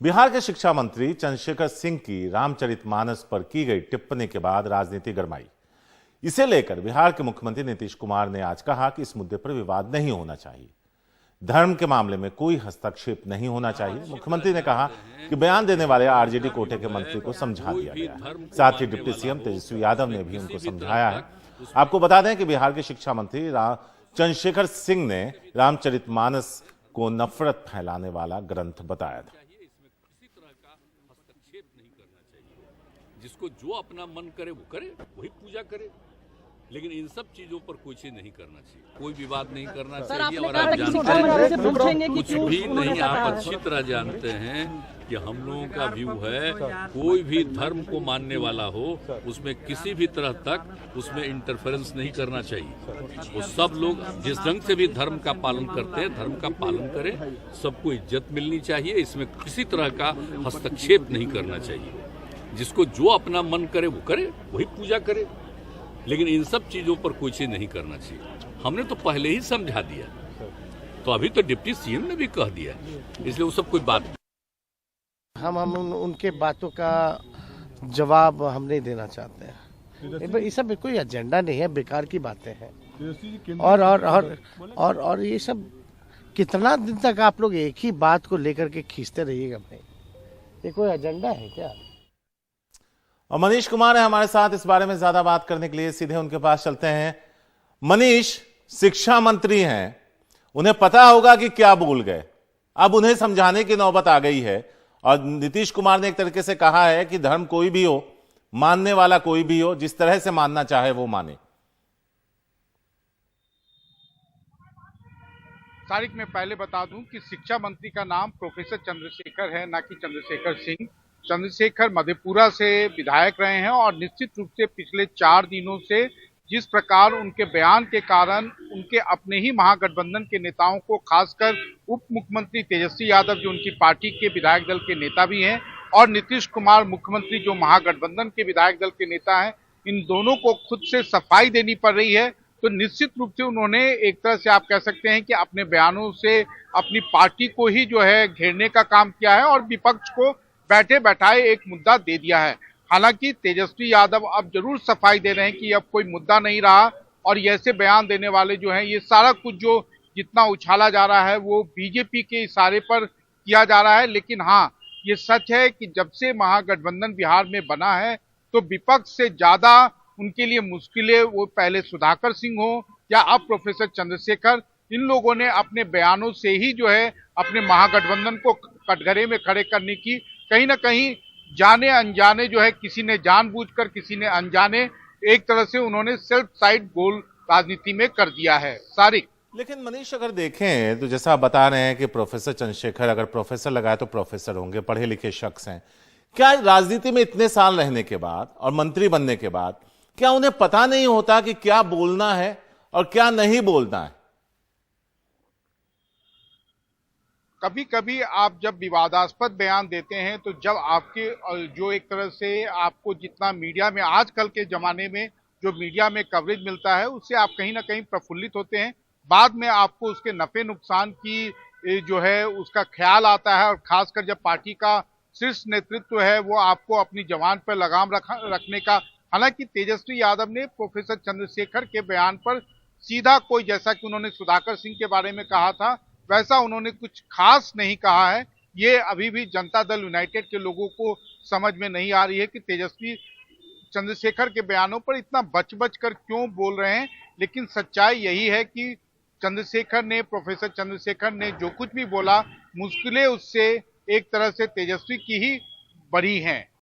बिहार के शिक्षा मंत्री चंद्रशेखर सिंह की रामचरितमानस पर की गई टिप्पणी के बाद राजनीति गरमाई। इसे लेकर बिहार के मुख्यमंत्री नीतीश कुमार ने आज कहा कि इस मुद्दे पर विवाद नहीं होना चाहिए, धर्म के मामले में कोई हस्तक्षेप नहीं होना चाहिए। मुख्यमंत्री ने कहा कि बयान देने वाले आरजेडी कोटे के मंत्री को समझा दिया गया है। साथ ही डिप्टी सीएम तेजस्वी यादव ने भी उनको समझाया है। आपको बता दें कि बिहार के शिक्षा मंत्री चंद्रशेखर सिंह ने रामचरितमानस को नफरत फैलाने वाला ग्रंथ बताया था। जिसको जो अपना मन करे वो करे, वही पूजा करे, लेकिन इन सब चीजों पर कुछ नहीं करना चाहिए, कोई विवाद नहीं करना चाहिए। और आप जानते हैं कुछ भी नहीं, आप अच्छी तरह जानते हैं कि हम लोगों का व्यू है, कोई भी धर्म को मानने वाला हो उसमें किसी भी तरह तक उसमें इंटरफेरेंस नहीं करना चाहिए। वो सब लोग जिस ढंग से भी धर्म का पालन करते हैं, धर्म का पालन करें, सबको इज्जत मिलनी चाहिए, इसमें किसी तरह का हस्तक्षेप नहीं करना चाहिए। जिसको जो अपना मन करे वो करे, वही पूजा करे, लेकिन इन सब चीजों पर कुछ नहीं करना चाहिए। हमने तो पहले ही समझा दिया, तो अभी तो डिप्टी सीएम ने भी कह दिया, इसलिए वो सब कोई बात हम उनके बातों का जवाब हम नहीं देना चाहते हैं। ये सब कोई एजेंडा नहीं है, बेकार की बातें हैं। और ये सब कितना दिन तक आप लोग एक ही बात को लेकर के खींचते रहिएगा भाई, ये कोई एजेंडा है क्या? और मनीष कुमार है हमारे साथ इस बारे में ज्यादा बात करने के लिए, सीधे उनके पास चलते हैं। मनीष शिक्षा मंत्री हैं, उन्हें पता होगा कि क्या बोल गए, अब उन्हें समझाने की नौबत आ गई है। और नीतीश कुमार ने एक तरीके से कहा है कि धर्म कोई भी हो, मानने वाला कोई भी हो, जिस तरह से मानना चाहे वो माने। तारिक, मैं पहले बता दूं कि शिक्षा मंत्री का नाम प्रोफेसर चंद्रशेखर है, ना कि चंद्रशेखर सिंह। चंद्रशेखर मधेपुरा से विधायक रहे हैं और निश्चित रूप से पिछले 4 दिनों से जिस प्रकार उनके बयान के कारण उनके अपने ही महागठबंधन के नेताओं को, खासकर उप मुख्यमंत्री तेजस्वी यादव जो उनकी पार्टी के विधायक दल के नेता भी हैं, और नीतीश कुमार मुख्यमंत्री जो महागठबंधन के विधायक दल के नेता हैं, इन दोनों को खुद से सफाई देनी पड़ रही है। तो निश्चित रूप से उन्होंने एक तरह से आप कह सकते हैं कि अपने बयानों से अपनी पार्टी को ही जो है घेरने का काम किया है और विपक्ष को बैठे बैठाए एक मुद्दा दे दिया है। हालांकि तेजस्वी यादव अब जरूर सफाई दे रहे हैं कि अब कोई मुद्दा नहीं रहा और ऐसे बयान देने वाले जो हैं, ये सारा कुछ जो जितना उछाला जा रहा है वो बीजेपी के इशारे पर किया जा रहा है। लेकिन हाँ, ये सच है कि जब से महागठबंधन बिहार में बना है तो विपक्ष से ज्यादा उनके लिए मुश्किलें, वो पहले सुधाकर सिंह हो या अब प्रोफेसर चंद्रशेखर, इन लोगों ने अपने बयानों से ही जो है अपने महागठबंधन को कटघरे में खड़े करने की कहीं ना कहीं जाने अनजाने जो है, किसी ने जानबूझकर, किसी ने अनजाने, एक तरह से उन्होंने सेल्फ साइड गोल राजनीति में कर दिया है। सारिक, लेकिन मनीष अगर देखें तो जैसा आप बता रहे हैं कि प्रोफेसर चंद्रशेखर, अगर प्रोफेसर लगाए तो प्रोफेसर होंगे, पढ़े लिखे शख्स हैं, क्या राजनीति में इतने साल रहने के बाद और मंत्री बनने के बाद क्या उन्हें पता नहीं होता कि क्या बोलना है और क्या नहीं बोलना है? कभी कभी आप जब विवादास्पद बयान देते हैं तो जब आपके जो एक तरह से आपको जितना मीडिया में आजकल के जमाने में जो मीडिया में कवरेज मिलता है उससे आप कहीं ना कहीं प्रफुल्लित होते हैं, बाद में आपको उसके नफे नुकसान की जो है उसका ख्याल आता है। और खासकर जब पार्टी का शीर्ष नेतृत्व है वो आपको अपनी जवान पर लगाम रखने का, हालांकि तेजस्वी यादव ने प्रोफेसर चंद्रशेखर के बयान पर सीधा कोई, जैसा कि उन्होंने सुधाकर सिंह के बारे में कहा था, वैसा उन्होंने कुछ खास नहीं कहा है। ये अभी भी जनता दल यूनाइटेड के लोगों को समझ में नहीं आ रही है कि तेजस्वी चंद्रशेखर के बयानों पर इतना बच कर क्यों बोल रहे हैं। लेकिन सच्चाई यही है कि प्रोफेसर चंद्रशेखर ने जो कुछ भी बोला, मुश्किलें उससे एक तरह से तेजस्वी की ही बड़ी हैं।